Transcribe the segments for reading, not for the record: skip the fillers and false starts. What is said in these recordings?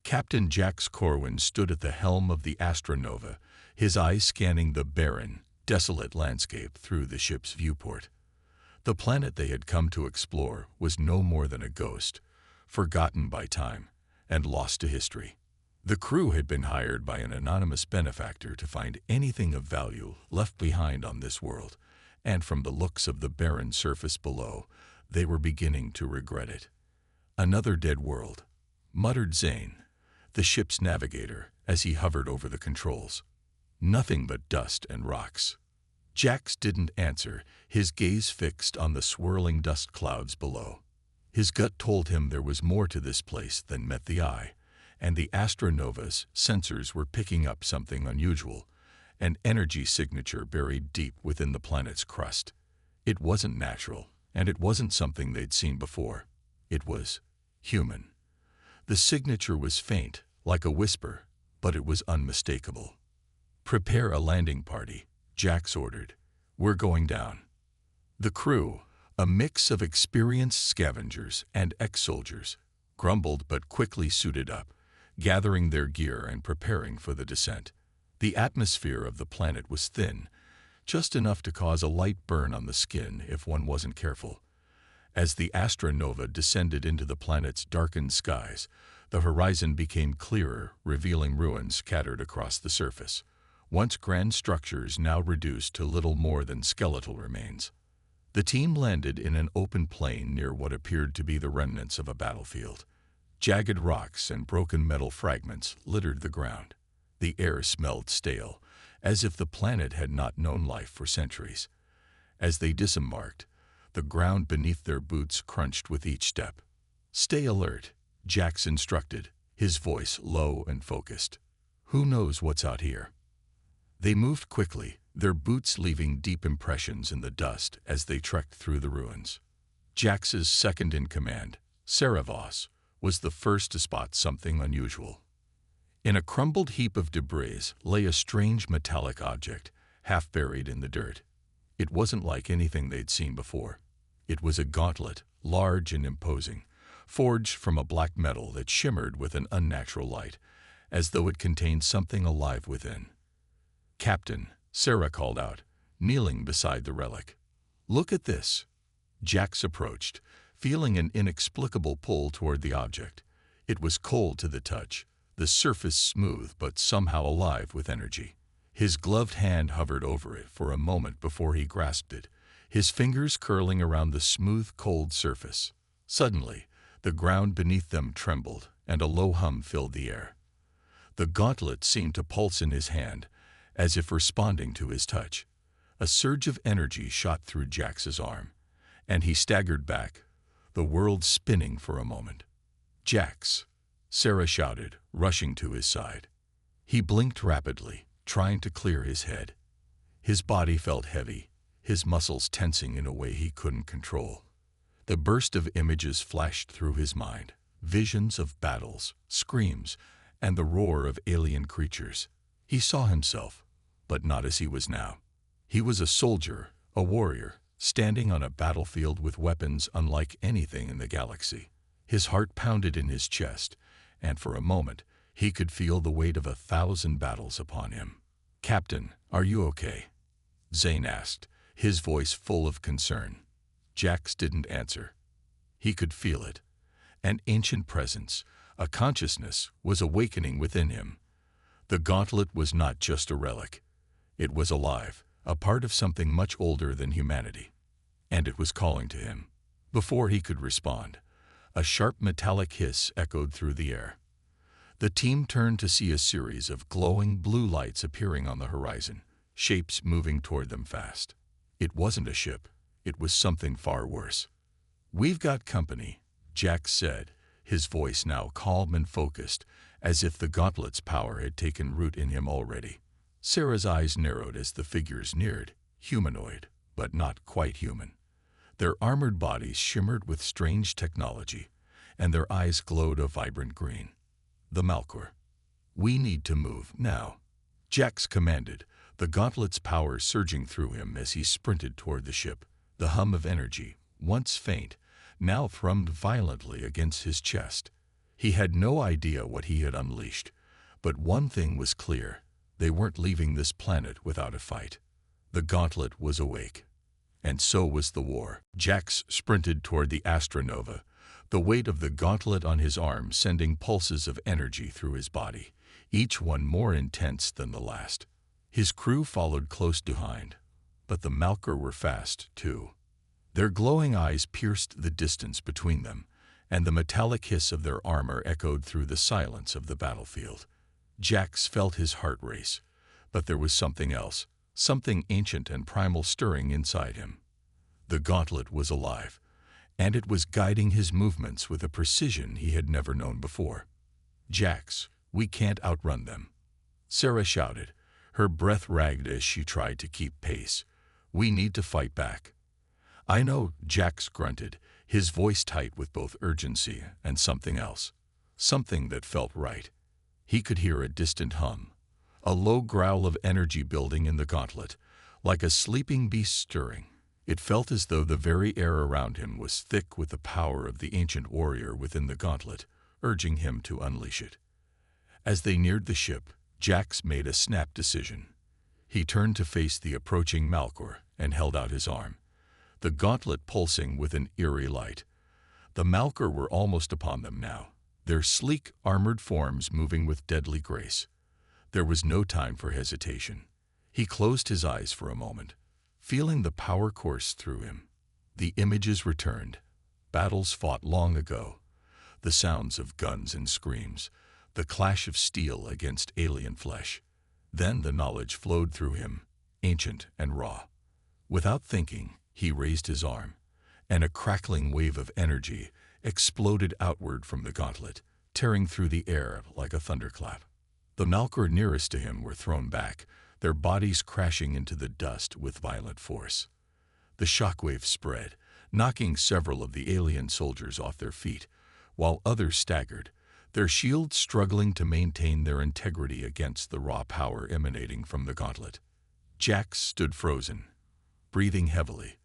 Captain Jax Corwin stood at the helm of the Astronova, his eyes scanning the barren, desolate landscape through the ship's viewport. The planet they had come to explore was no more than a ghost, forgotten by time and lost to history. The crew had been hired by an anonymous benefactor to find anything of value left behind on this world, and from the looks of the barren surface below, they were beginning to regret it. "Another dead world," muttered Zane, the ship's navigator, as he hovered over the controls. "Nothing but dust and rocks." Jax didn't answer, his gaze fixed on the swirling dust clouds below. His gut told him there was more to this place than met the eye, and the Astronova's sensors were picking up something unusual, an energy signature buried deep within the planet's crust. It wasn't natural, and it wasn't something they'd seen before. It was human. The signature was faint, like a whisper, but it was unmistakable. "Prepare a landing party," Jax ordered. "We're going down." The crew, a mix of experienced scavengers and ex-soldiers, grumbled but quickly suited up, gathering their gear and preparing for the descent. The atmosphere of the planet was thin, just enough to cause a light burn on the skin if one wasn't careful. As the Astronova descended into the planet's darkened skies, the horizon became clearer, revealing ruins scattered across the surface. Once grand structures now reduced to little more than skeletal remains. The team landed in an open plain near what appeared to be the remnants of a battlefield. Jagged rocks and broken metal fragments littered the ground. The air smelled stale, as if the planet had not known life for centuries. As they disembarked, the ground beneath their boots crunched with each step. "Stay alert," Jax instructed, his voice low and focused. "Who knows what's out here?" They moved quickly, their boots leaving deep impressions in the dust as they trekked through the ruins. Jax's second-in-command, Voss, was the first to spot something unusual. In a crumbled heap of debris lay a strange metallic object, half buried in the dirt. It wasn't like anything they'd seen before. It was a gauntlet, large and imposing, forged from a black metal that shimmered with an unnatural light, as though it contained something alive within. "Captain," Sarah called out, kneeling beside the relic. "Look at this." Jax approached, feeling an inexplicable pull toward the object. It was cold to the touch, the surface smooth but somehow alive with energy. His gloved hand hovered over it for a moment before he grasped it, his fingers curling around the smooth, cold surface. Suddenly, the ground beneath them trembled, and a low hum filled the air. The gauntlet seemed to pulse in his hand, as if responding to his touch. A surge of energy shot through Jax's arm, and he staggered back, the world spinning for a moment. "Jax!" Sarah shouted, rushing to his side. He blinked rapidly, trying to clear his head. His body felt heavy, his muscles tensing in a way he couldn't control. The burst of images flashed through his mind, visions of battles, screams, and the roar of alien creatures. He saw himself, but not as he was now. He was a soldier, a warrior, standing on a battlefield with weapons unlike anything in the galaxy. His heart pounded in his chest, and for a moment, he could feel the weight of 1,000 battles upon him. "Captain, are you okay?" Zane asked, his voice full of concern. Jax didn't answer. He could feel it. An ancient presence, a consciousness, was awakening within him. The gauntlet was not just a relic. It was alive, a part of something much older than humanity. And it was calling to him. Before he could respond, a sharp metallic hiss echoed through the air. The team turned to see a series of glowing blue lights appearing on the horizon, shapes moving toward them fast. It wasn't a ship. It was something far worse. "We've got company," Jax said, his voice now calm and focused, as if the gauntlet's power had taken root in him already. Sarah's eyes narrowed as the figures neared, humanoid, but not quite human. Their armored bodies shimmered with strange technology, and their eyes glowed a vibrant green. The Malkor. "We need to move, now," Jax commanded, the gauntlet's power surging through him as he sprinted toward the ship. The hum of energy, once faint, now thrummed violently against his chest. He had no idea what he had unleashed, but one thing was clear: they weren't leaving this planet without a fight. The Gauntlet was awake, and so was the war. Jax sprinted toward the Astronova, the weight of the Gauntlet on his arm sending pulses of energy through his body, each one more intense than the last. His crew followed close behind, but the Malkor were fast, too. Their glowing eyes pierced the distance between them, and the metallic hiss of their armor echoed through the silence of the battlefield. Jax felt his heart race, but there was something else, something ancient and primal stirring inside him. The Gauntlet was alive, and it was guiding his movements with a precision he had never known before. "Jax, we can't outrun them," Sarah shouted, her breath ragged as she tried to keep pace. "We need to fight back." "I know," Jax grunted, his voice tight with both urgency and something else, something that felt right. He could hear a distant hum, a low growl of energy building in the Gauntlet, like a sleeping beast stirring. It felt as though the very air around him was thick with the power of the ancient warrior within the Gauntlet, urging him to unleash it. As they neared the ship, Jax made a snap decision. He turned to face the approaching Malkor and held out his arm, the Gauntlet pulsing with an eerie light. The Malkor were almost upon them now, their sleek, armored forms moving with deadly grace. There was no time for hesitation. He closed his eyes for a moment, feeling the power course through him. The images returned, battles fought long ago, the sounds of guns and screams, the clash of steel against alien flesh. Then the knowledge flowed through him, ancient and raw. Without thinking, he raised his arm, and a crackling wave of energy exploded outward from the Gauntlet, tearing through the air like a thunderclap. The Malkor nearest to him were thrown back, their bodies crashing into the dust with violent force. The shockwave spread, knocking several of the alien soldiers off their feet, while others staggered, their shields struggling to maintain their integrity against the raw power emanating from the Gauntlet. Jax stood frozen, breathing heavily,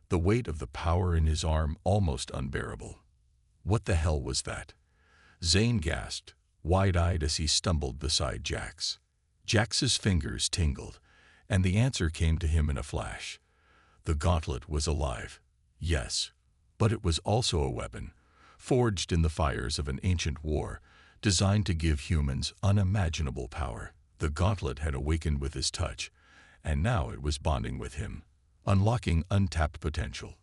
the weight of the power in his arm almost unbearable. What the hell was that? Zane gasped, wide-eyed as he stumbled beside Jax. Jax's fingers tingled, and the answer came to him in a flash. The Gauntlet was alive, yes, but it was also a weapon, forged in the fires of an ancient war, designed to give humans unimaginable power. The Gauntlet had awakened with his touch, and now it was bonding with him, unlocking untapped potential.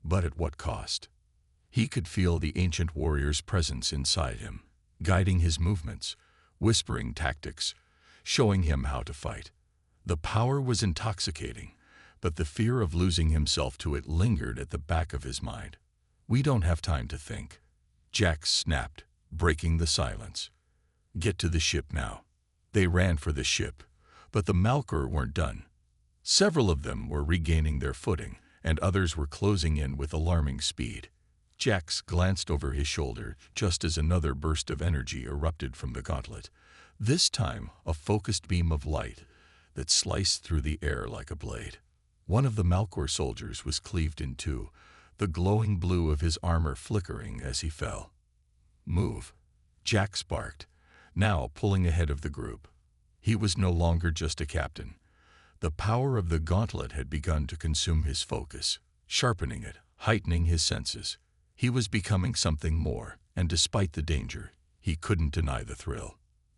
But at what cost? He could feel the ancient warrior's presence inside him, guiding his movements, whispering tactics, showing him how to fight. The power was intoxicating, but the fear of losing himself to it lingered at the back of his mind. "We don't have time to think," Jax snapped, breaking the silence. "Get to the ship now." They ran for the ship, but the Malkor weren't done. Several of them were regaining their footing, and others were closing in with alarming speed. Jax glanced over his shoulder just as another burst of energy erupted from the Gauntlet, this time a focused beam of light that sliced through the air like a blade. One of the Malkor soldiers was cleaved in two, the glowing blue of his armor flickering as he fell. "Move," Jax barked, now pulling ahead of the group. He was no longer just a captain. The power of the Gauntlet had begun to consume his focus, sharpening it, heightening his senses. He was becoming something more, and despite the danger, he couldn't deny the thrill.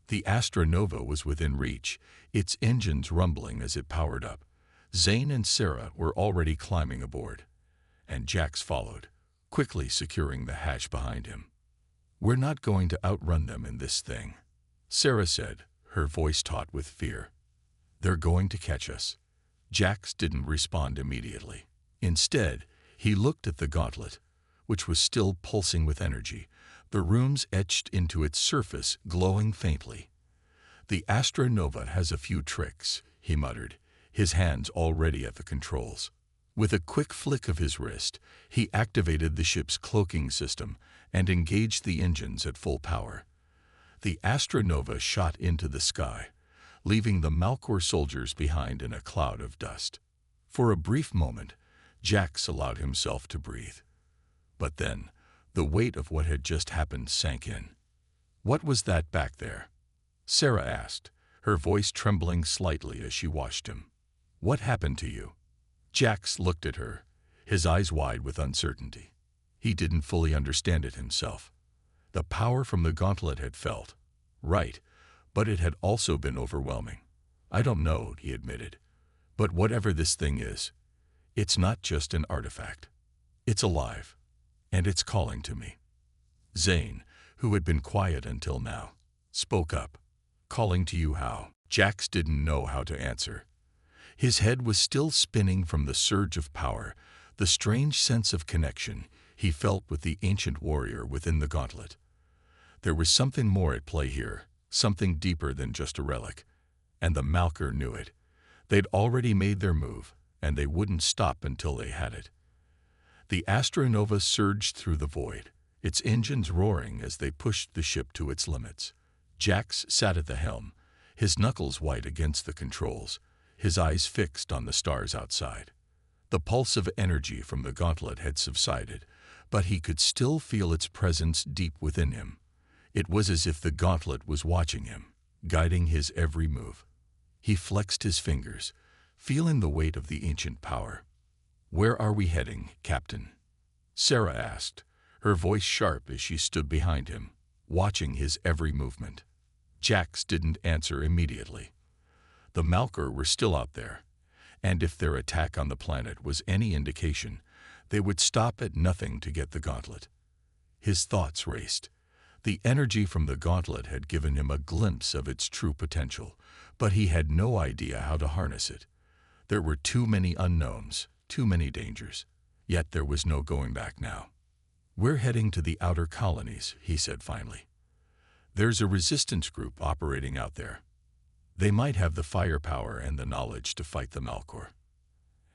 The Astronova was within reach, its engines rumbling as it powered up. Zane and Sarah were already climbing aboard, and Jax followed, quickly securing the hatch behind him. "We're not going to outrun them in this thing," Sarah said, her voice taut with fear. "They're going to catch us." Jax didn't respond immediately. Instead, he looked at the Gauntlet, which was still pulsing with energy, the runes etched into its surface glowing faintly. "The Astronova has a few tricks," he muttered, his hands already at the controls. With a quick flick of his wrist, he activated the ship's cloaking system and engaged the engines at full power. The Astronova shot into the sky, leaving the Malkor soldiers behind in a cloud of dust. For a brief moment, Jax allowed himself to breathe. But then, the weight of what had just happened sank in. "What was that back there?" Sarah asked, her voice trembling slightly as she watched him. "What happened to you?" Jax looked at her, his eyes wide with uncertainty. He didn't fully understand it himself. The power from the gauntlet had felt right, but it had also been overwhelming. "I don't know," he admitted. "But whatever this thing is, it's not just an artifact. It's alive, and it's calling to me." Zane, who had been quiet until now, spoke up. "Calling to you how?" Jax didn't know how to answer. His head was still spinning from the surge of power, the strange sense of connection he felt with the ancient warrior within the gauntlet. There was something more at play here, something deeper than just a relic, and the Malker knew it. They'd already made their move, and they wouldn't stop until they had it. The Astronova surged through the void, its engines roaring as they pushed the ship to its limits. Jax sat at the helm, his knuckles white against the controls, his eyes fixed on the stars outside. The pulse of energy from the gauntlet had subsided, but he could still feel its presence deep within him. It was as if the gauntlet was watching him, guiding his every move. He flexed his fingers, feeling the weight of the ancient power. "Where are we heading, Captain?" Sarah asked, her voice sharp as she stood behind him, watching his every movement. Jax didn't answer immediately. The Malker were still out there, and if their attack on the planet was any indication, they would stop at nothing to get the gauntlet. His thoughts raced. The energy from the gauntlet had given him a glimpse of its true potential, but he had no idea how to harness it. There were too many unknowns, too many dangers, yet there was no going back now. "We're heading to the outer colonies," he said finally. "There's a resistance group operating out there. They might have the firepower and the knowledge to fight the Malkor."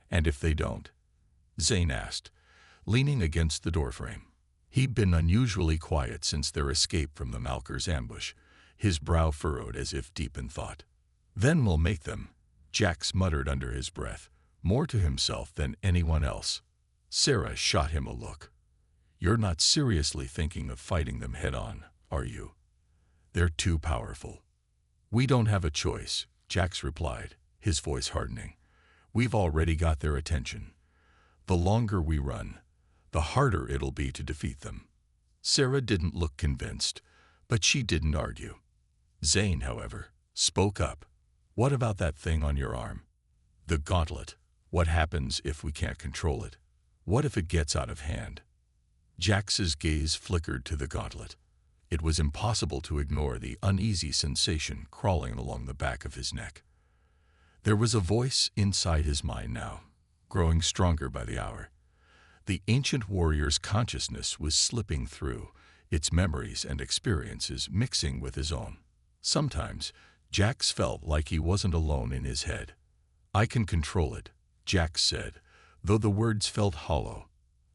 "And if they don't?" Zane asked, leaning against the doorframe. He'd been unusually quiet since their escape from the Malkor's ambush, his brow furrowed as if deep in thought. "Then we'll make them," Jax muttered under his breath, more to himself than anyone else. Sarah shot him a look. "You're not seriously thinking of fighting them head-on, are you? They're too powerful." "We don't have a choice," Jax replied, his voice hardening. "We've already got their attention. The longer we run, the harder it'll be to defeat them." Sarah didn't look convinced, but she didn't argue. Zane, however, spoke up. "What about that thing on your arm? The gauntlet. What happens if we can't control it? What if it gets out of hand?" Jax's gaze flickered to the gauntlet. It was impossible to ignore the uneasy sensation crawling along the back of his neck. There was a voice inside his mind now, growing stronger by the hour. The ancient warrior's consciousness was slipping through, its memories and experiences mixing with his own. Sometimes, Jax felt like he wasn't alone in his head. "I can control it," Jax said, though the words felt hollow.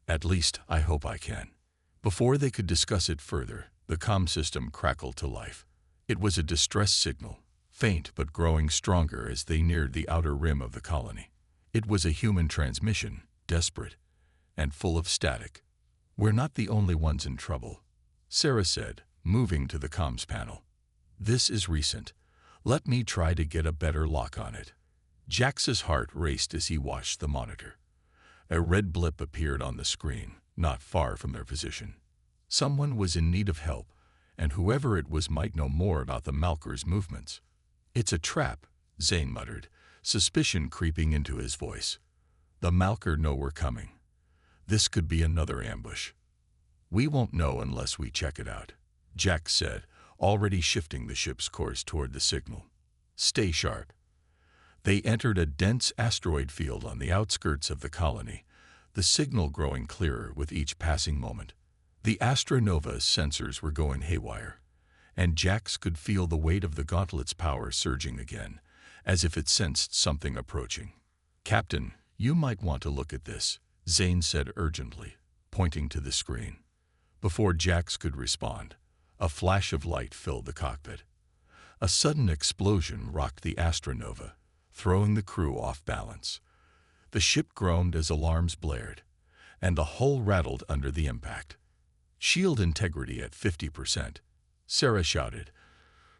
"At least, I hope I can." Before they could discuss it further, the comm system crackled to life. It was a distress signal, faint but growing stronger as they neared the outer rim of the colony. It was a human transmission, desperate, and full of static. "We're not the only ones in trouble," Sarah said, moving to the comms panel. "This is recent. Let me try to get a better lock on it." Jax's heart raced as he watched the monitor. A red blip appeared on the screen, not far from their position. Someone was in need of help, and whoever it was might know more about the Malkor's movements. "It's a trap," Zane muttered, suspicion creeping into his voice. "The Malkor know we're coming. This could be another ambush." "We won't know unless we check it out," Jax said, already shifting the ship's course toward the signal. "Stay sharp." They entered a dense asteroid field on the outskirts of the colony, the signal growing clearer with each passing moment. The Astronova's sensors were going haywire, and Jax could feel the weight of the gauntlet's power surging again, as if it sensed something approaching. "Captain, you might want to look at this," Zane said urgently, pointing to the screen. Before Jax could respond, a flash of light filled the cockpit. A sudden explosion rocked the Astronova, throwing the crew off balance. The ship groaned as alarms blared, and the hull rattled under the impact. "Shield integrity at 50%, Sarah shouted,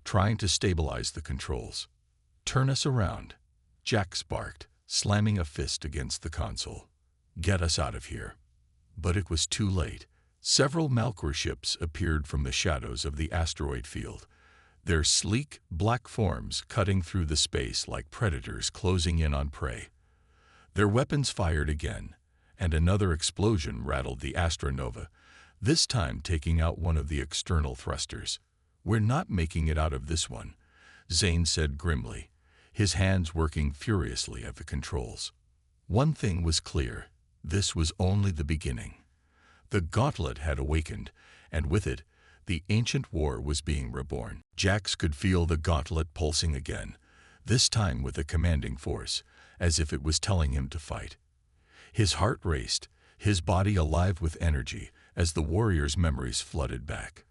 trying to stabilize the controls. "Turn us around," Jack barked, slamming a fist against the console. "Get us out of here." But it was too late. Several Malkor ships appeared from the shadows of the asteroid field, their sleek, black forms cutting through the space like predators closing in on prey. Their weapons fired again, and another explosion rattled the Astronova, this time taking out one of the external thrusters. "We're not making it out of this one," Zane said grimly, his hands working furiously at the controls. One thing was clear: this was only the beginning. The Gauntlet had awakened, and with it, the ancient war was being reborn. Jax could feel the Gauntlet pulsing again, this time with a commanding force, as if it was telling him to fight. His heart raced, his body alive with energy, as the warrior's memories flooded back.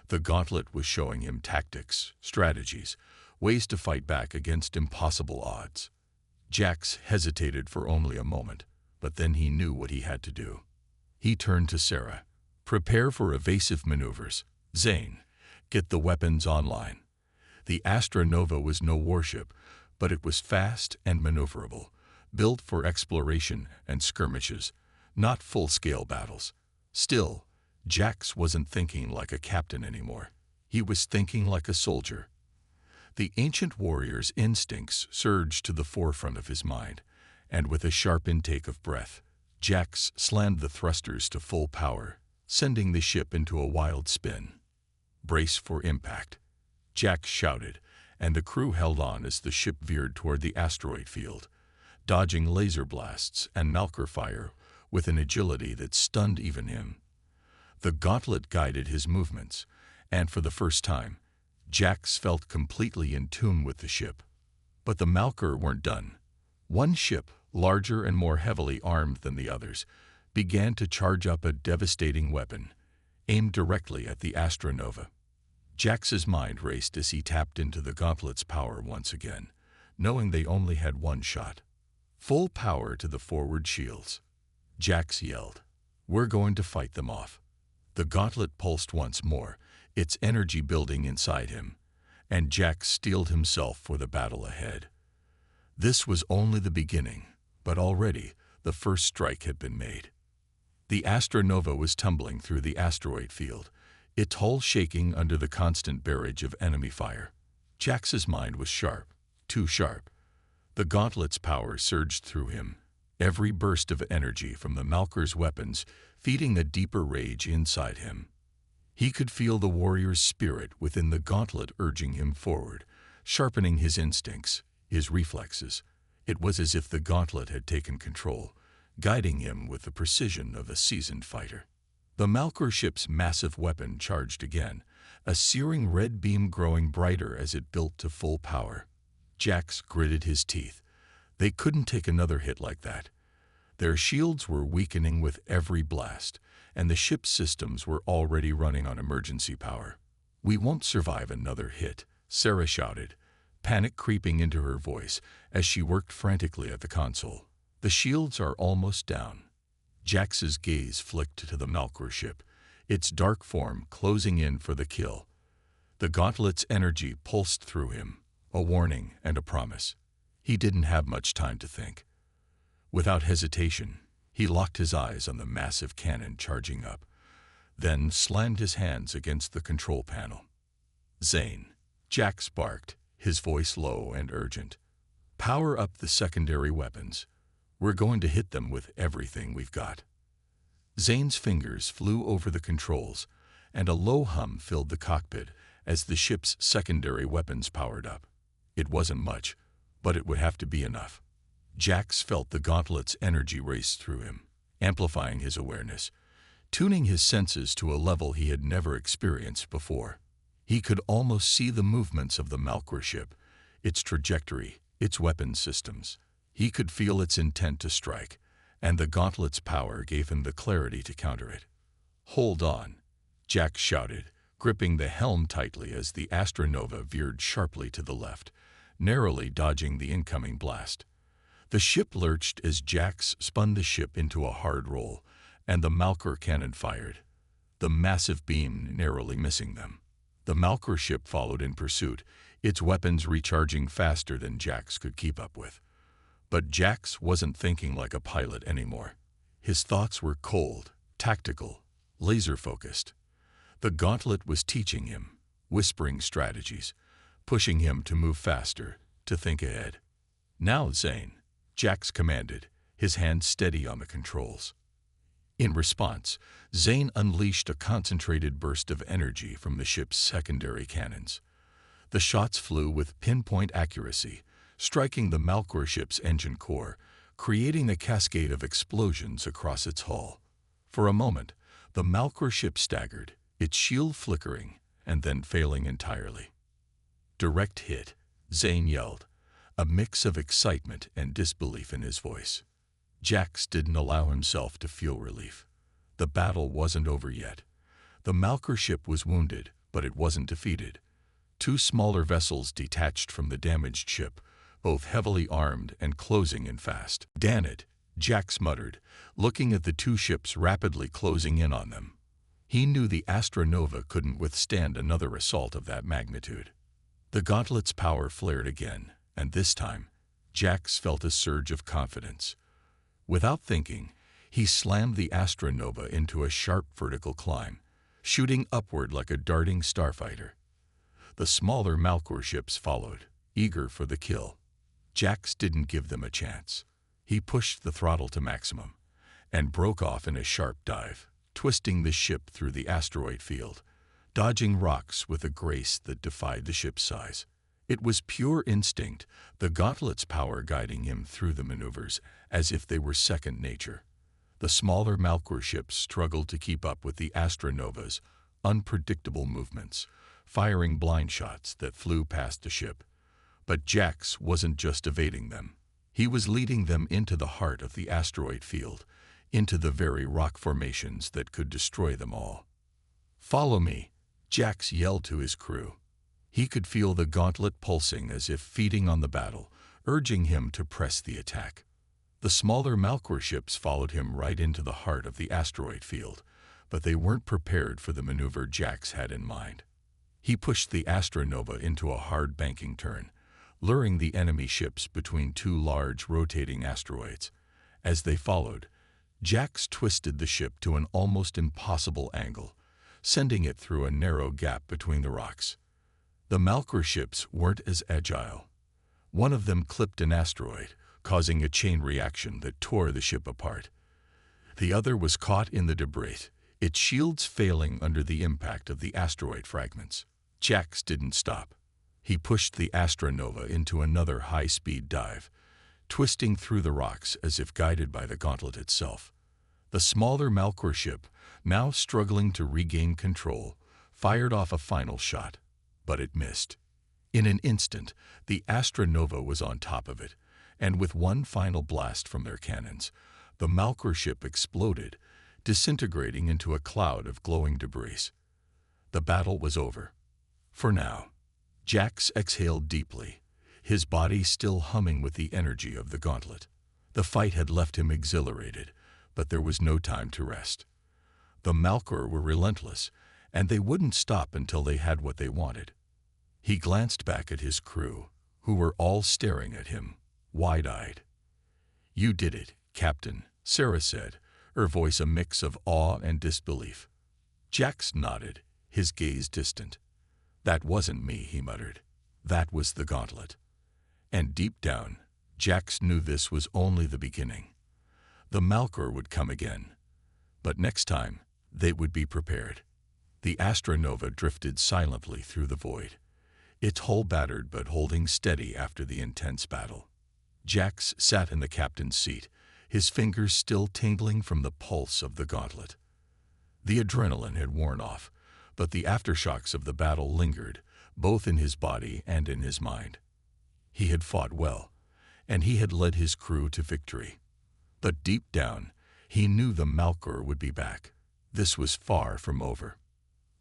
The Gauntlet was showing him tactics, strategies, ways to fight back against impossible odds. Jax hesitated for only a moment, but then he knew what he had to do. He turned to Sarah. "Prepare for evasive maneuvers. Zane, get the weapons online." The Astronova was no warship, but it was fast and maneuverable, built for exploration and skirmishes, not full-scale battles. Still, Jax wasn't thinking like a captain anymore. He was thinking like a soldier. The ancient warrior's instincts surged to the forefront of his mind, and with a sharp intake of breath, Jax slammed the thrusters to full power, sending the ship into a wild spin. "Brace for impact," Jax shouted, and the crew held on as the ship veered toward the asteroid field, dodging laser blasts and Malkor fire with an agility that stunned even him. The Gauntlet guided his movements, and for the first time, Jax felt completely in tune with the ship. But the Malkor weren't done. One ship, larger and more heavily armed than the others, began to charge up a devastating weapon, aimed directly at the Astronova. Jax's mind raced as he tapped into the Gauntlet's power once again, knowing they only had one shot. "Full power to the forward shields," Jax yelled. "We're going to fight them off." The Gauntlet pulsed once more, its energy building inside him, and Jax steeled himself for the battle ahead. This was only the beginning, but already the first strike had been made. The Astronova was tumbling through the asteroid field, its hull shaking under the constant barrage of enemy fire. Jax's mind was sharp, too sharp. The Gauntlet's power surged through him, every burst of energy from the Malkor's weapons feeding a deeper rage inside him. He could feel the warrior's spirit within the Gauntlet urging him forward, sharpening his instincts, his reflexes. It was as if the Gauntlet had taken control, guiding him with the precision of a seasoned fighter. The Malkor ship's massive weapon charged again, a searing red beam growing brighter as it built to full power. Jax gritted his teeth. They couldn't take another hit like that. Their shields were weakening with every blast, and the ship's systems were already running on emergency power. "We won't survive another hit," Sarah shouted, panic creeping into her voice as she worked frantically at the console. "The shields are almost down." Jax's gaze flicked to the Malkor ship, its dark form closing in for the kill. The Gauntlet's energy pulsed through him, a warning and a promise. He didn't have much time to think. Without hesitation, he locked his eyes on the massive cannon charging up, then slammed his hands against the control panel. "Zane," Jax barked, his voice low and urgent. "Power up the secondary weapons. We're going to hit them with everything we've got." Zane's fingers flew over the controls, and a low hum filled the cockpit as the ship's secondary weapons powered up. It wasn't much, but it would have to be enough. Jax felt the Gauntlet's energy race through him, amplifying his awareness, tuning his senses to a level he had never experienced before. He could almost see the movements of the Malkor ship, its trajectory, its weapon systems. He could feel its intent to strike, and the Gauntlet's power gave him the clarity to counter it. "Hold on," Jax shouted, gripping the helm tightly as the Astronova veered sharply to the left, narrowly dodging the incoming blast. The ship lurched as Jax spun the ship into a hard roll, and the Malkor cannon fired, the massive beam narrowly missing them. The Malkor ship followed in pursuit, its weapons recharging faster than Jax could keep up with. But Jax wasn't thinking like a pilot anymore. His thoughts were cold, tactical, laser-focused. The Gauntlet was teaching him, whispering strategies, pushing him to move faster, to think ahead. "Now, Zane," Jax commanded, his hand steady on the controls. In response, Zane unleashed a concentrated burst of energy from the ship's secondary cannons. The shots flew with pinpoint accuracy, striking the Malkor ship's engine core, creating a cascade of explosions across its hull. For a moment, the Malkor ship staggered, its shield flickering and then failing entirely. "Direct hit," Zane yelled, a mix of excitement and disbelief in his voice. Jax didn't allow himself to feel relief. The battle wasn't over yet. The Malkor ship was wounded, but it wasn't defeated. Two smaller vessels detached from the damaged ship, both heavily armed and closing in fast. "Damn it," Jax muttered, looking at the two ships rapidly closing in on them. He knew the Astronova couldn't withstand another assault of that magnitude. The Gauntlet's power flared again, and this time, Jax felt a surge of confidence. Without thinking, he slammed the Astronova into a sharp vertical climb, shooting upward like a darting starfighter. The smaller Malkor ships followed, eager for the kill. Jax didn't give them a chance. He pushed the throttle to maximum and broke off in a sharp dive, twisting the ship through the asteroid field, dodging rocks with a grace that defied the ship's size. It was pure instinct, the Gauntlet's power guiding him through the maneuvers as if they were second nature. The smaller Malkor ships struggled to keep up with the Astronova's unpredictable movements, firing blind shots that flew past the ship. But Jax wasn't just evading them. He was leading them into the heart of the asteroid field, into the very rock formations that could destroy them all. "Follow me," Jax yelled to his crew. He could feel the Gauntlet pulsing as if feeding on the battle, urging him to press the attack. The smaller Malkor ships followed him right into the heart of the asteroid field, but they weren't prepared for the maneuver Jax had in mind. He pushed the Astronova into a hard banking turn, luring the enemy ships between two large rotating asteroids. As they followed, Jax twisted the ship to an almost impossible angle, sending it through a narrow gap between the rocks. The Malkor ships weren't as agile. One of them clipped an asteroid, causing a chain reaction that tore the ship apart. The other was caught in the debris, its shields failing under the impact of the asteroid fragments. Jax didn't stop. He pushed the Astronova into another high-speed dive, twisting through the rocks as if guided by the Gauntlet itself. The smaller Malkor ship, now struggling to regain control, fired off a final shot, but it missed. In an instant, the Astronova was on top of it, and with one final blast from their cannons, the Malkor ship exploded, disintegrating into a cloud of glowing debris. The battle was over. For now. Jax exhaled deeply, his body still humming with the energy of the Gauntlet. The fight had left him exhilarated, but there was no time to rest. The Malkor were relentless, and they wouldn't stop until they had what they wanted. He glanced back at his crew, who were all staring at him, wide-eyed. "You did it, Captain," Sarah said, her voice a mix of awe and disbelief. Jax nodded, his gaze distant. "That wasn't me," he muttered. "That was the Gauntlet." And deep down, Jax knew this was only the beginning. The Malkor would come again. But next time, they would be prepared. The Astronova drifted silently through the void, its hull battered but holding steady after the intense battle. Jax sat in the captain's seat, his fingers still tingling from the pulse of the Gauntlet. The adrenaline had worn off, but the aftershocks of the battle lingered, both in his body and in his mind. He had fought well, and he had led his crew to victory. But deep down, he knew the Malkor would be back. This was far from over.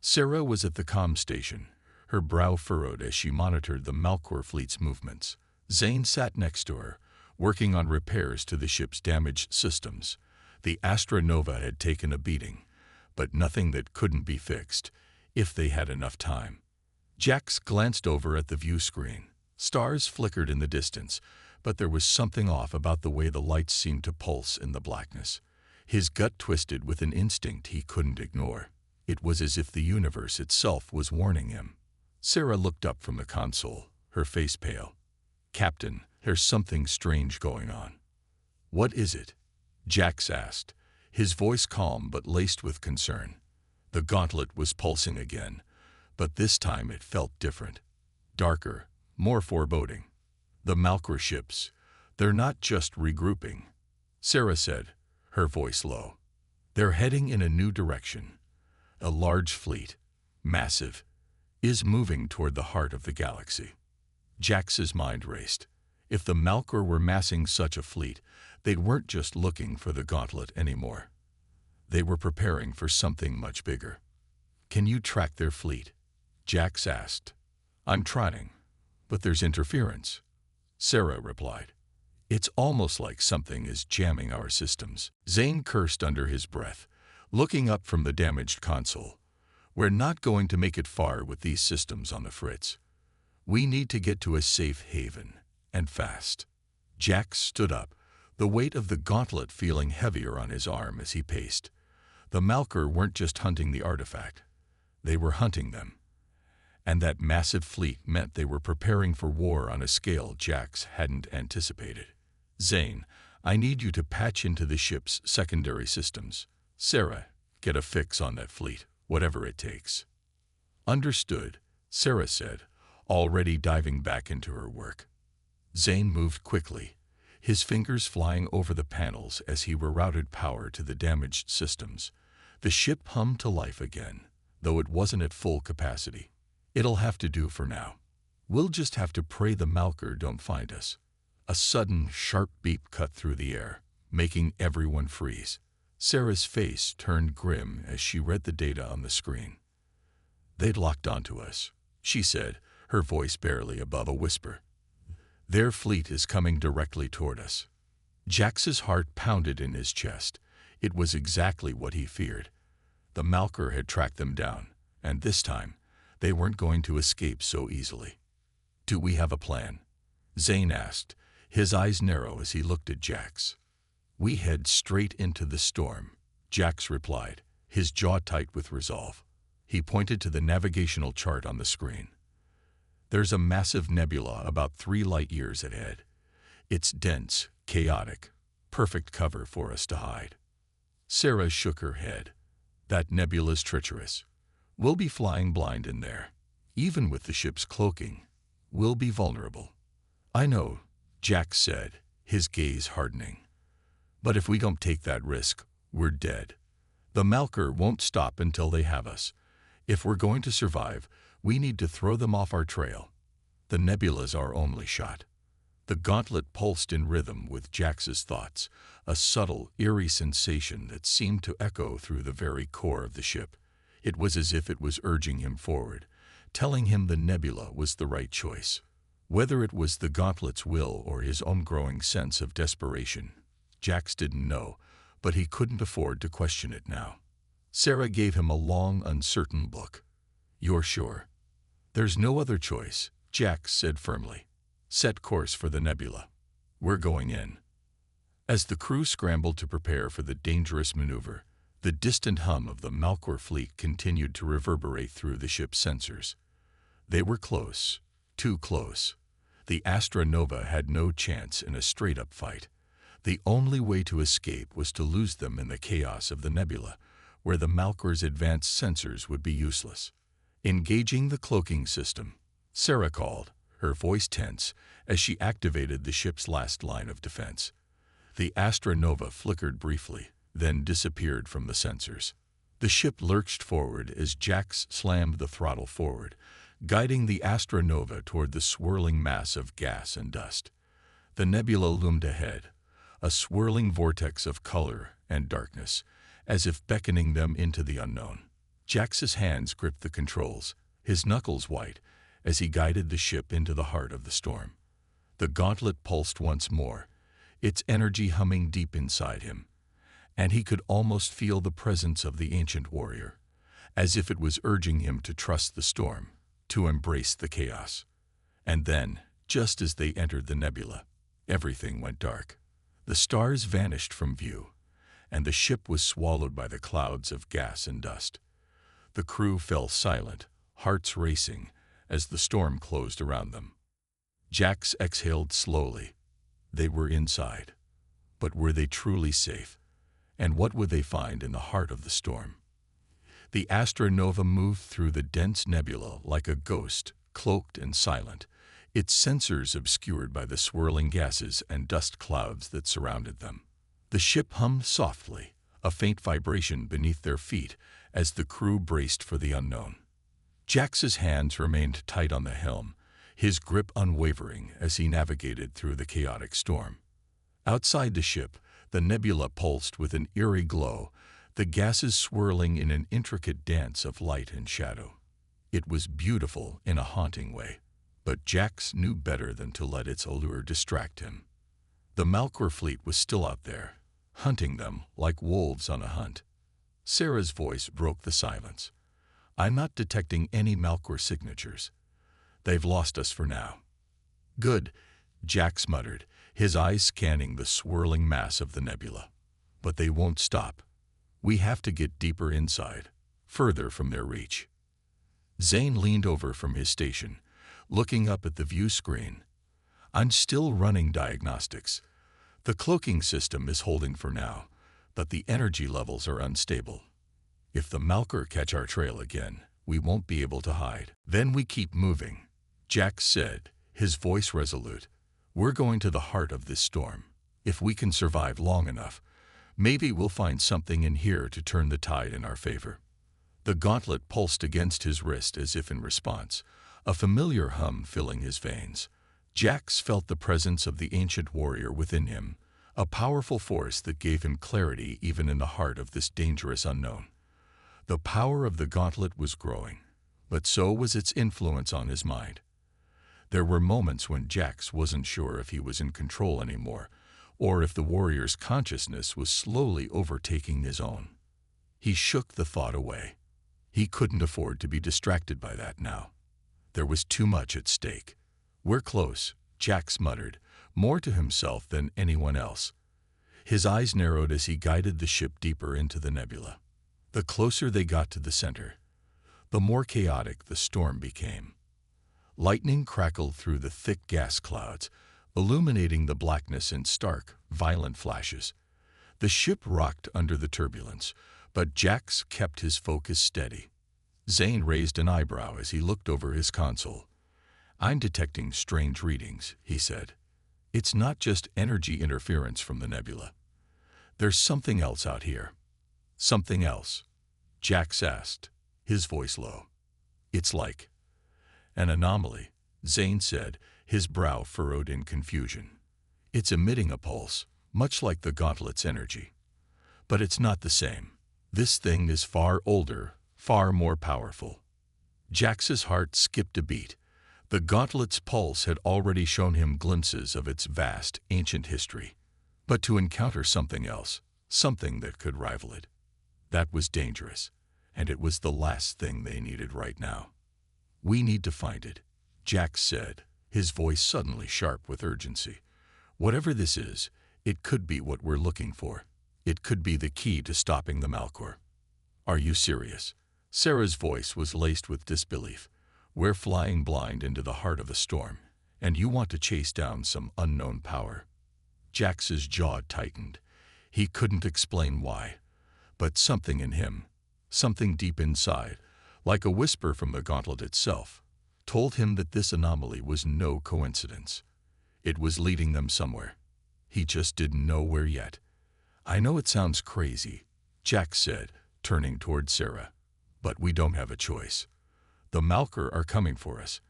Sarah was at the comm station, her brow furrowed as she monitored the Malkor fleet's movements. Zane sat next to her, working on repairs to the ship's damaged systems. The Astronova had taken a beating, but nothing that couldn't be fixed, if they had enough time. Jax glanced over at the view screen. Stars flickered in the distance, but there was something off about the way the lights seemed to pulse in the blackness. His gut twisted with an instinct he couldn't ignore. It was as if the universe itself was warning him. Sarah looked up from the console, her face pale. "Captain, there's something strange going on." "What is it?" Jax asked, his voice calm but laced with concern. The gauntlet was pulsing again, but this time it felt different. Darker, more foreboding. "The Malkor ships, they're not just regrouping," Sarah said, her voice low. "They're heading in a new direction. A large fleet, massive, is moving toward the heart of the galaxy." Jax's mind raced. If the Malkor were massing such a fleet, they weren't just looking for the gauntlet anymore. They were preparing for something much bigger. "Can you track their fleet?" Jax asked. "I'm trying, but there's interference," Sarah replied. "It's almost like something is jamming our systems." Zane cursed under his breath, looking up from the damaged console. "We're not going to make it far with these systems on the fritz. We need to get to a safe haven, and fast." Jax stood up, the weight of the gauntlet feeling heavier on his arm as he paced. The Malkor weren't just hunting the artifact. They were hunting them. And that massive fleet meant they were preparing for war on a scale Jax hadn't anticipated. "Zane, I need you to patch into the ship's secondary systems. Sarah, get a fix on that fleet, whatever it takes." "Understood," Sarah said, already diving back into her work. Zane moved quickly, his fingers flying over the panels as he rerouted power to the damaged systems. The ship hummed to life again, though it wasn't at full capacity. "It'll have to do for now. We'll just have to pray the Malkor don't find us." A sudden, sharp beep cut through the air, making everyone freeze. Sarah's face turned grim as she read the data on the screen. "They'd locked onto us," she said, her voice barely above a whisper. "Their fleet is coming directly toward us." Jax's heart pounded in his chest. It was exactly what he feared. The Malkor had tracked them down, and this time, they weren't going to escape so easily. "Do we have a plan?" Zane asked, his eyes narrow as he looked at Jax. "We head straight into the storm," Jax replied, his jaw tight with resolve. He pointed to the navigational chart on the screen. "There's a massive nebula about 3 light-years ahead. It's dense, chaotic, perfect cover for us to hide." Sarah shook her head. "That nebula's treacherous. We'll be flying blind in there. Even with the ship's cloaking, we'll be vulnerable." "I know," Jax said, his gaze hardening. "But if we don't take that risk, we're dead. The Malkor won't stop until they have us. If we're going to survive, we need to throw them off our trail. The nebula's our only shot." The gauntlet pulsed in rhythm with Jax's thoughts, a subtle, eerie sensation that seemed to echo through the very core of the ship. It was as if it was urging him forward, telling him the nebula was the right choice. Whether it was the gauntlet's will or his own growing sense of desperation, Jax didn't know, but he couldn't afford to question it now. Sarah gave him a long, uncertain look. "You're sure?" "There's no other choice," Jax said firmly. "Set course for the nebula. We're going in." As the crew scrambled to prepare for the dangerous maneuver, the distant hum of the Malkor fleet continued to reverberate through the ship's sensors. They were close, too close. The Astra Nova had no chance in a straight-up fight. The only way to escape was to lose them in the chaos of the nebula, where the Malkor's advanced sensors would be useless. "Engaging the cloaking system," Sarah called, her voice tense as she activated the ship's last line of defense. The Astra Nova flickered briefly, then disappeared from the sensors. The ship lurched forward as Jax slammed the throttle forward, guiding the Astra Nova toward the swirling mass of gas and dust. The nebula loomed ahead, a swirling vortex of color and darkness, as if beckoning them into the unknown. Jax's hands gripped the controls, his knuckles white, as he guided the ship into the heart of the storm. The gauntlet pulsed once more, its energy humming deep inside him, and he could almost feel the presence of the ancient warrior, as if it was urging him to trust the storm, to embrace the chaos. And then, just as they entered the nebula, everything went dark. The stars vanished from view, and the ship was swallowed by the clouds of gas and dust. The crew fell silent, hearts racing, as the storm closed around them. Jax exhaled slowly. They were inside. But were they truly safe? And what would they find in the heart of the storm? The Astronova moved through the dense nebula like a ghost, cloaked and silent, its sensors obscured by the swirling gases and dust clouds that surrounded them. The ship hummed softly, a faint vibration beneath their feet as the crew braced for the unknown. Jax's hands remained tight on the helm, his grip unwavering as he navigated through the chaotic storm. Outside the ship, the nebula pulsed with an eerie glow, the gases swirling in an intricate dance of light and shadow. It was beautiful in a haunting way, but Jax knew better than to let its allure distract him. The Malkor fleet was still out there, hunting them like wolves on a hunt. Sarah's voice broke the silence. "I'm not detecting any Malkor signatures. They've lost us for now." "Good," Jax muttered, his eyes scanning the swirling mass of the nebula. "But they won't stop. We have to get deeper inside, further from their reach." Zane leaned over from his station, looking up at the view screen. "I'm still running diagnostics. The cloaking system is holding for now, but the energy levels are unstable. If the Malkor catch our trail again, we won't be able to hide." "Then we keep moving," Jax said, his voice resolute. "We're going to the heart of this storm. If we can survive long enough, maybe we'll find something in here to turn the tide in our favor." The gauntlet pulsed against his wrist as if in response, a familiar hum filling his veins. Jax felt the presence of the ancient warrior within him, a powerful force that gave him clarity even in the heart of this dangerous unknown. The power of the gauntlet was growing, but so was its influence on his mind. There were moments when Jax wasn't sure if he was in control anymore, or if the warrior's consciousness was slowly overtaking his own. He shook the thought away. He couldn't afford to be distracted by that now. There was too much at stake. "We're close," Jax muttered, more to himself than anyone else. His eyes narrowed as he guided the ship deeper into the nebula. The closer they got to the center, the more chaotic the storm became. Lightning crackled through the thick gas clouds, illuminating the blackness in stark, violent flashes. The ship rocked under the turbulence, but Jax kept his focus steady. Zane raised an eyebrow as he looked over his console. "I'm detecting strange readings," he said. "It's not just energy interference from the nebula. There's something else out here." "Something else?" Jax asked, his voice low. "It's like an anomaly," Zane said, his brow furrowed in confusion. "It's emitting a pulse, much like the gauntlet's energy. But it's not the same. This thing is far older, far more powerful." Jax's heart skipped a beat. The gauntlet's pulse had already shown him glimpses of its vast, ancient history. But to encounter something else, something that could rival it, that was dangerous, and it was the last thing they needed right now. "We need to find it," Jax said, his voice suddenly sharp with urgency. "Whatever this is, it could be what we're looking for. It could be the key to stopping the Malkor." "Are you serious?" Sarah's voice was laced with disbelief. "We're flying blind into the heart of a storm, and you want to chase down some unknown power?" Jax's jaw tightened. He couldn't explain why, but something in him, something deep inside, like a whisper from the gauntlet itself, told him that this anomaly was no coincidence. It was leading them somewhere. He just didn't know where yet. "I know it sounds crazy," Jax said, turning toward Sarah, "but we don't have a choice. The Malkor are coming for us,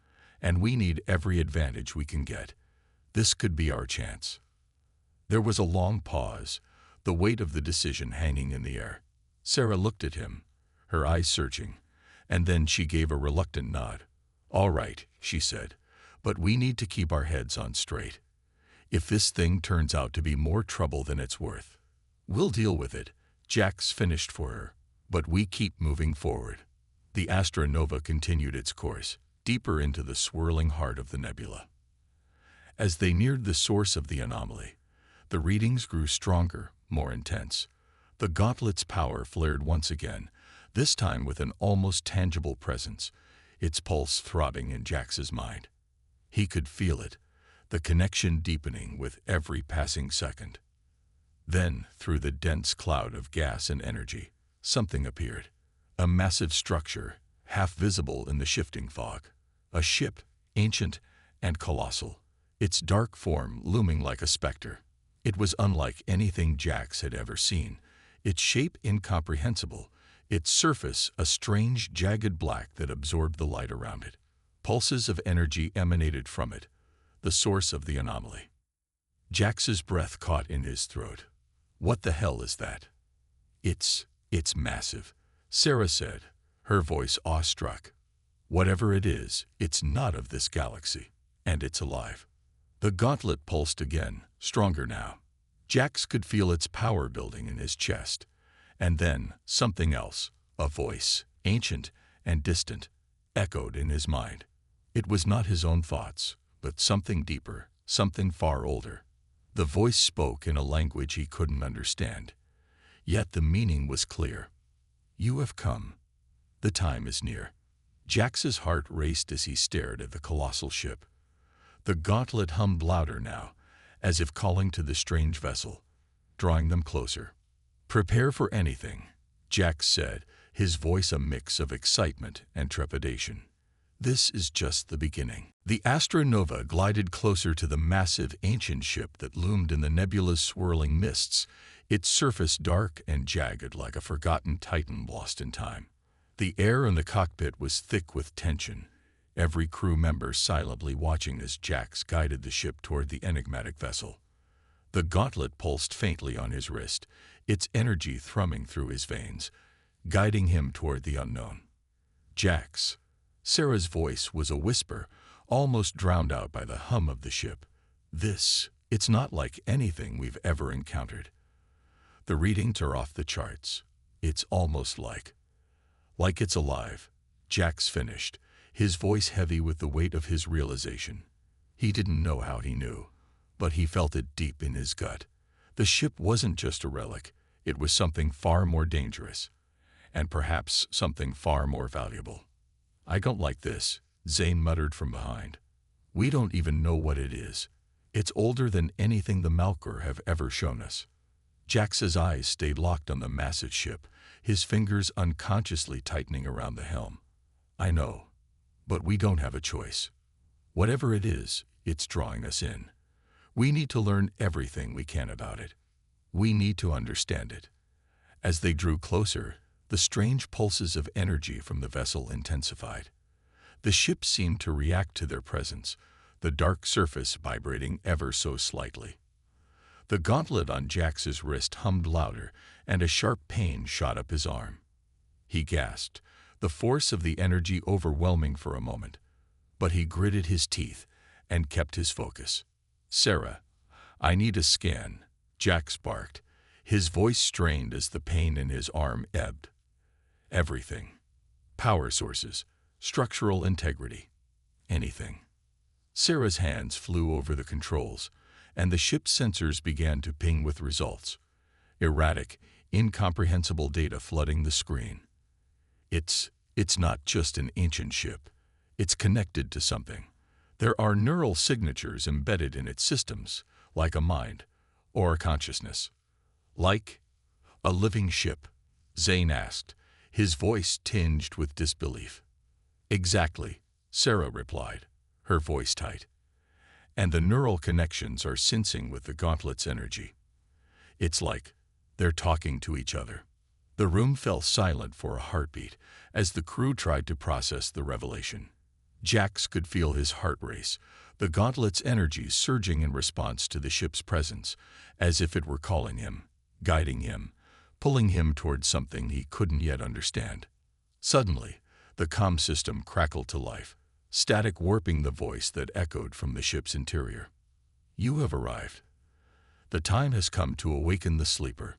and we need every advantage we can get. This could be our chance." There was a long pause, the weight of the decision hanging in the air. Sarah looked at him, her eyes searching, and then she gave a reluctant nod. "All right," she said, "but we need to keep our heads on straight. If this thing turns out to be more trouble than it's worth, we'll deal with it," Jax finished for her, "but we keep moving forward." The Astronova continued its course, deeper into the swirling heart of the nebula. As they neared the source of the anomaly, the readings grew stronger, more intense. The Gauntlet's power flared once again, this time with an almost tangible presence, its pulse throbbing in Jax's mind. He could feel it, the connection deepening with every passing second. Then, through the dense cloud of gas and energy, something appeared. A massive structure, half visible in the shifting fog. A ship, ancient and colossal, its dark form looming like a specter. It was unlike anything Jax had ever seen, its shape incomprehensible, its surface a strange, jagged black that absorbed the light around it. Pulses of energy emanated from it, the source of the anomaly. Jax's breath caught in his throat. What the hell is that? It's massive, Sarah said, her voice awestruck. Whatever it is, it's not of this galaxy, and it's alive. The Gauntlet pulsed again, stronger now. Jax could feel its power building in his chest. And then, something else, a voice, ancient and distant, echoed in his mind. It was not his own thoughts, but something deeper, something far older. The voice spoke in a language he couldn't understand. Yet the meaning was clear. You have come. The time is near. Jax's heart raced as he stared at the colossal ship. The Gauntlet hummed louder now, as if calling to the strange vessel, drawing them closer. Prepare for anything, Jax said, his voice a mix of excitement and trepidation. This is just the beginning. The Astronova glided closer to the massive ancient ship that loomed in the nebula's swirling mists, its surface dark and jagged like a forgotten titan lost in time. The air in the cockpit was thick with tension, every crew member silently watching as Jax guided the ship toward the enigmatic vessel. The Gauntlet pulsed faintly on his wrist, its energy thrumming through his veins, guiding him toward the unknown. Jax. Sarah's voice was a whisper, almost drowned out by the hum of the ship. It's not like anything we've ever encountered. The readings are off the charts. It's almost like it's alive, Jax finished, his voice heavy with the weight of his realization. He didn't know how he knew, but he felt it deep in his gut. The ship wasn't just a relic, it was something far more dangerous, and perhaps something far more valuable. I don't like this, Zane muttered from behind. We don't even know what it is. It's older than anything the Malkor have ever shown us. Jax's eyes stayed locked on the massive ship, his fingers unconsciously tightening around the helm. I know, but we don't have a choice. Whatever it is, it's drawing us in. We need to learn everything we can about it. We need to understand it. As they drew closer, the strange pulses of energy from the vessel intensified. The ship seemed to react to their presence, the dark surface vibrating ever so slightly. The gauntlet on Jax's wrist hummed louder, and a sharp pain shot up his arm. He gasped, the force of the energy overwhelming for a moment. But he gritted his teeth and kept his focus. Sarah, I need a scan, Jax barked, his voice strained as the pain in his arm ebbed. Everything. Power sources, structural integrity, anything. Sarah's hands flew over the controls, and the ship's sensors began to ping with results. Erratic, incomprehensible data flooding the screen. It's not just an ancient ship. It's connected to something. There are neural signatures embedded in its systems, like a mind or a consciousness. Like a living ship, Zane asked, his voice tinged with disbelief. Exactly, Sarah replied, her voice tight. And the neural connections are sensing with the gauntlet's energy. It's like they're talking to each other. The room fell silent for a heartbeat as the crew tried to process the revelation. Jax could feel his heart race, the gauntlet's energy surging in response to the ship's presence, as if it were calling him, guiding him, pulling him toward something he couldn't yet understand. Suddenly, the comm system crackled to life, static warping the voice that echoed from the ship's interior. You have arrived. The time has come to awaken the sleeper.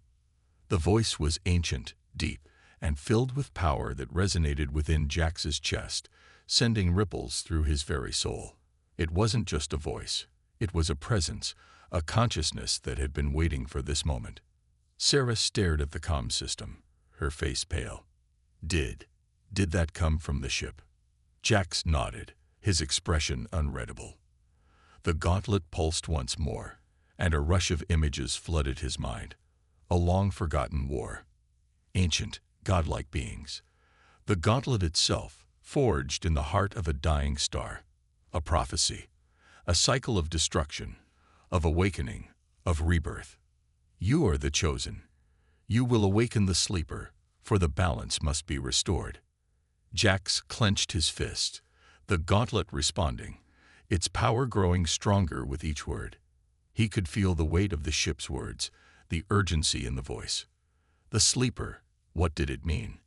The voice was ancient, deep, and filled with power that resonated within Jax's chest, sending ripples through his very soul. It wasn't just a voice. It was a presence, a consciousness that had been waiting for this moment. Sarah stared at the comm system, her face pale. Did that come from the ship? Jax nodded, his expression unreadable. The gauntlet pulsed once more, and a rush of images flooded his mind. A long-forgotten war. Ancient, godlike beings. The gauntlet itself, forged in the heart of a dying star. A prophecy. A cycle of destruction, of awakening, of rebirth. You are the chosen. You will awaken the sleeper, for the balance must be restored. Jax clenched his fist, the gauntlet responding, its power growing stronger with each word. He could feel the weight of the ship's words, the urgency in the voice. The sleeper, what did it mean?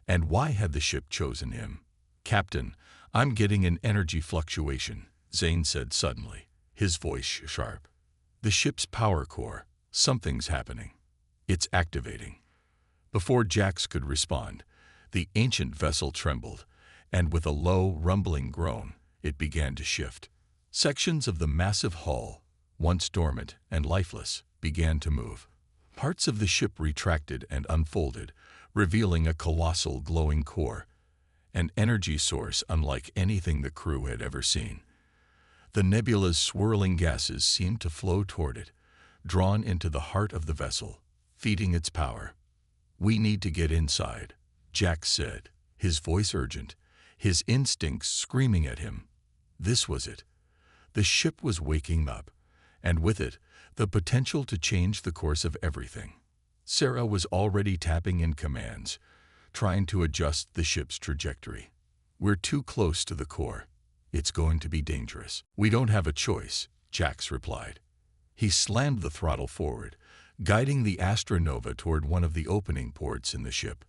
And why had the ship chosen him? Captain, I'm getting an energy fluctuation, Zane said suddenly, his voice sharp. The ship's power core, something's happening. It's activating. Before Jax could respond, the ancient vessel trembled, and with a low, rumbling groan, it began to shift. Sections of the massive hull, once dormant and lifeless, began to move. Parts of the ship retracted and unfolded, revealing a colossal glowing core, an energy source unlike anything the crew had ever seen. The nebula's swirling gases seemed to flow toward it, drawn into the heart of the vessel, feeding its power. We need to get inside, Jax said, his voice urgent, his instincts screaming at him. This was it. The ship was waking up, and with it, the potential to change the course of everything. Sarah was already tapping in commands, trying to adjust the ship's trajectory. We're too close to the core. It's going to be dangerous. We don't have a choice, Jax replied. He slammed the throttle forward, guiding the Astronova toward one of the opening ports in the ship.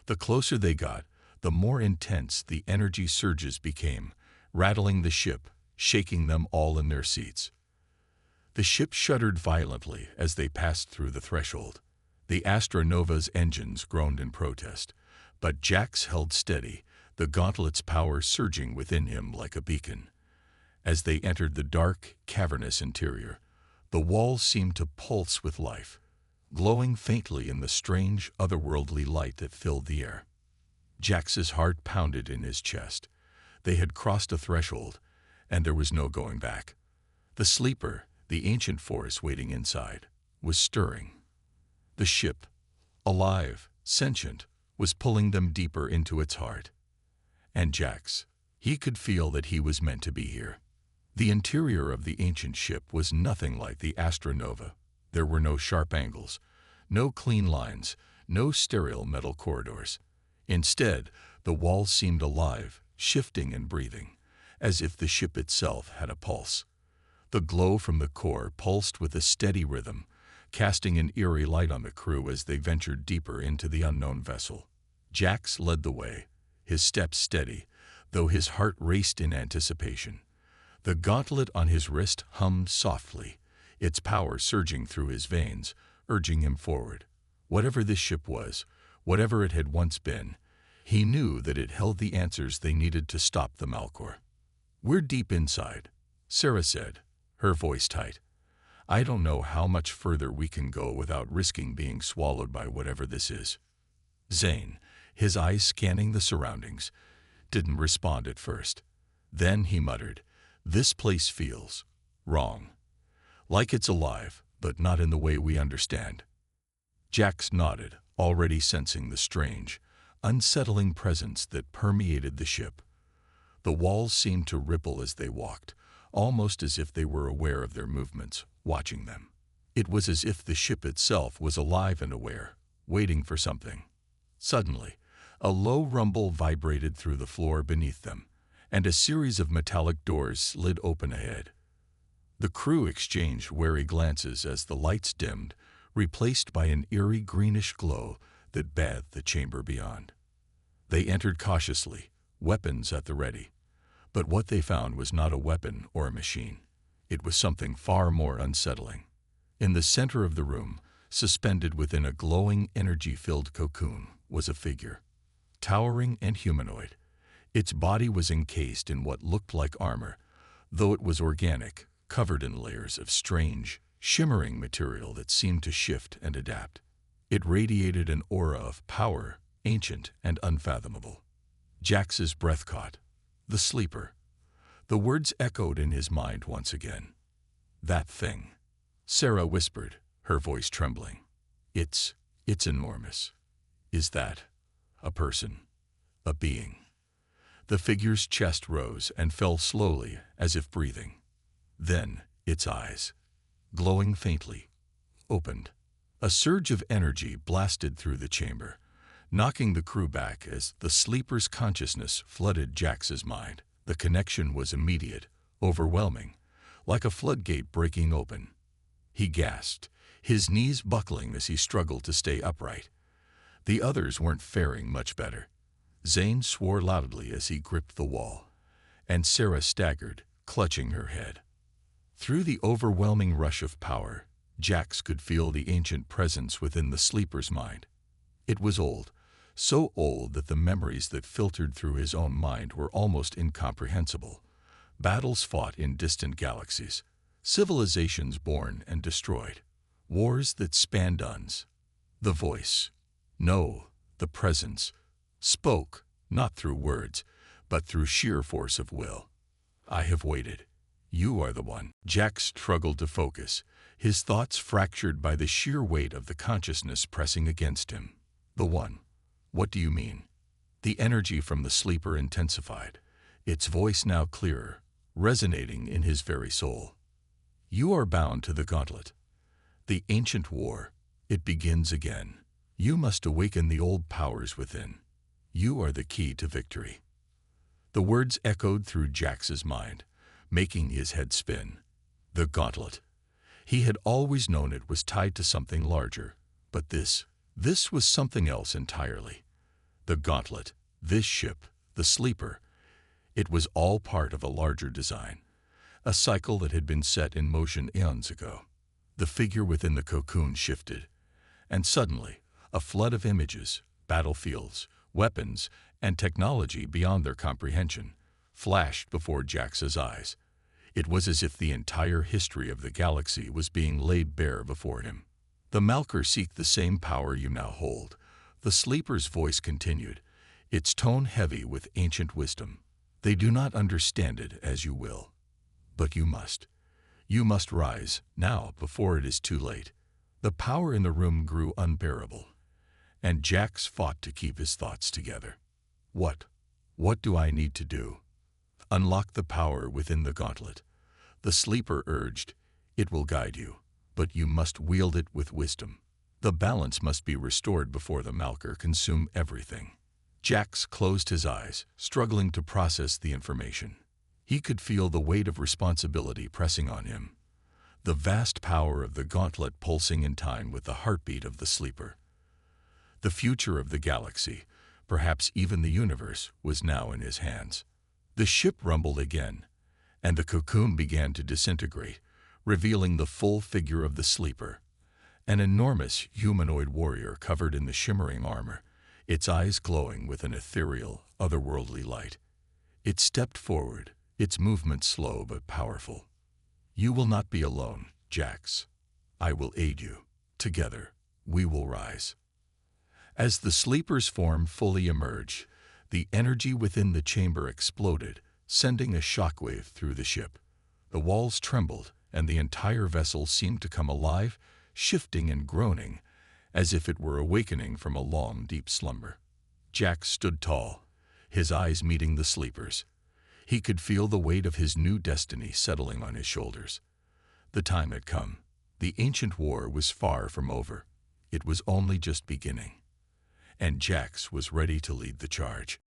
The closer they got, the more intense the energy surges became, rattling the ship, shaking them all in their seats. The ship shuddered violently as they passed through the threshold. The Astronova's engines groaned in protest, but Jax held steady, the gauntlet's power surging within him like a beacon. As they entered the dark, cavernous interior, the walls seemed to pulse with life, glowing faintly in the strange, otherworldly light that filled the air. Jax's heart pounded in his chest. They had crossed a threshold, and there was no going back. The sleeper, the ancient force waiting inside, was stirring. The ship, alive, sentient, was pulling them deeper into its heart. And Jax, he could feel that he was meant to be here. The interior of the ancient ship was nothing like the Astronova. There were no sharp angles, no clean lines, no sterile metal corridors. Instead, the walls seemed alive, shifting and breathing, as if the ship itself had a pulse. The glow from the core pulsed with a steady rhythm, casting an eerie light on the crew as they ventured deeper into the unknown vessel. Jax led the way, his steps steady, though his heart raced in anticipation. The gauntlet on his wrist hummed softly, its power surging through his veins, urging him forward. Whatever this ship was, whatever it had once been, he knew that it held the answers they needed to stop the Malcor. "We're deep inside," Sarah said, her voice tight. "I don't know how much further we can go without risking being swallowed by whatever this is." Zane, his eyes scanning the surroundings, didn't respond at first. Then he muttered, "This place feels wrong. Like it's alive, but not in the way we understand." Jax nodded, already sensing the strange, unsettling presence that permeated the ship. The walls seemed to ripple as they walked, almost as if they were aware of their movements, watching them. It was as if the ship itself was alive and aware, waiting for something. Suddenly, a low rumble vibrated through the floor beneath them, and a series of metallic doors slid open ahead. The crew exchanged wary glances as the lights dimmed, replaced by an eerie greenish glow that bathed the chamber beyond. They entered cautiously, weapons at the ready. But what they found was not a weapon or a machine. It was something far more unsettling. In the center of the room, suspended within a glowing, energy-filled cocoon, was a figure. Towering and humanoid, Its body was encased in what looked like armor, though it was organic, covered in layers of strange, shimmering material that seemed to shift and adapt. It radiated an aura of power, ancient and unfathomable. Jax's breath caught. The sleeper. The words echoed in his mind once again. That thing. Sarah whispered, her voice trembling. It's enormous. Is that a person? A being? The figure's chest rose and fell slowly, as if breathing. Then its eyes, glowing faintly, opened. A surge of energy blasted through the chamber, knocking the crew back as the sleeper's consciousness flooded Jax's mind. The connection was immediate, overwhelming, like a floodgate breaking open. He gasped, his knees buckling as he struggled to stay upright. The others weren't faring much better. Zane swore loudly as he gripped the wall, and Sarah staggered, clutching her head. Through the overwhelming rush of power, Jax could feel the ancient presence within the sleeper's mind. It was old, so old that the memories that filtered through his own mind were almost incomprehensible. Battles fought in distant galaxies, civilizations born and destroyed, wars that spanned eons. The voice, no, the presence, spoke, not through words, but through sheer force of will. I have waited. You are the one. Jax struggled to focus, his thoughts fractured by the sheer weight of the consciousness pressing against him. The one. What do you mean? The energy from the sleeper intensified, its voice now clearer, resonating in his very soul. You are bound to the Gauntlet. The ancient war. It begins again. You must awaken the old powers within. You are the key to victory. The words echoed through Jax's mind, making his head spin. The Gauntlet. He had always known it was tied to something larger, but this was something else entirely. The Gauntlet, this ship, the sleeper. It was all part of a larger design, a cycle that had been set in motion eons ago. The figure within the cocoon shifted, and suddenly, a flood of images, battlefields, weapons, and technology beyond their comprehension flashed before Jax's eyes. It was as if the entire history of the galaxy was being laid bare before him. The Malker seek the same power you now hold. The sleeper's voice continued, its tone heavy with ancient wisdom. They do not understand it as you will. But you must. You must rise, now, before it is too late. The power in the room grew unbearable, and Jax fought to keep his thoughts together. What do I need to do? Unlock the power within the Gauntlet. The sleeper urged. It will guide you, but you must wield it with wisdom. The balance must be restored before the Malker consume everything. Jax closed his eyes, struggling to process the information. He could feel the weight of responsibility pressing on him, the vast power of the Gauntlet pulsing in time with the heartbeat of the sleeper. The future of the galaxy, perhaps even the universe, was now in his hands. The ship rumbled again, and the cocoon began to disintegrate, revealing the full figure of the sleeper, an enormous humanoid warrior covered in the shimmering armor, its eyes glowing with an ethereal, otherworldly light. It stepped forward, its movement slow but powerful. You will not be alone, Jax. I will aid you. Together, we will rise. As the sleeper's form fully emerged, the energy within the chamber exploded, sending a shockwave through the ship. The walls trembled, and the entire vessel seemed to come alive, shifting and groaning, as if it were awakening from a long, deep slumber. Jax stood tall, his eyes meeting the sleeper's. He could feel the weight of his new destiny settling on his shoulders. The time had come. The ancient war was far from over. It was only just beginning. And Jax was ready to lead the charge.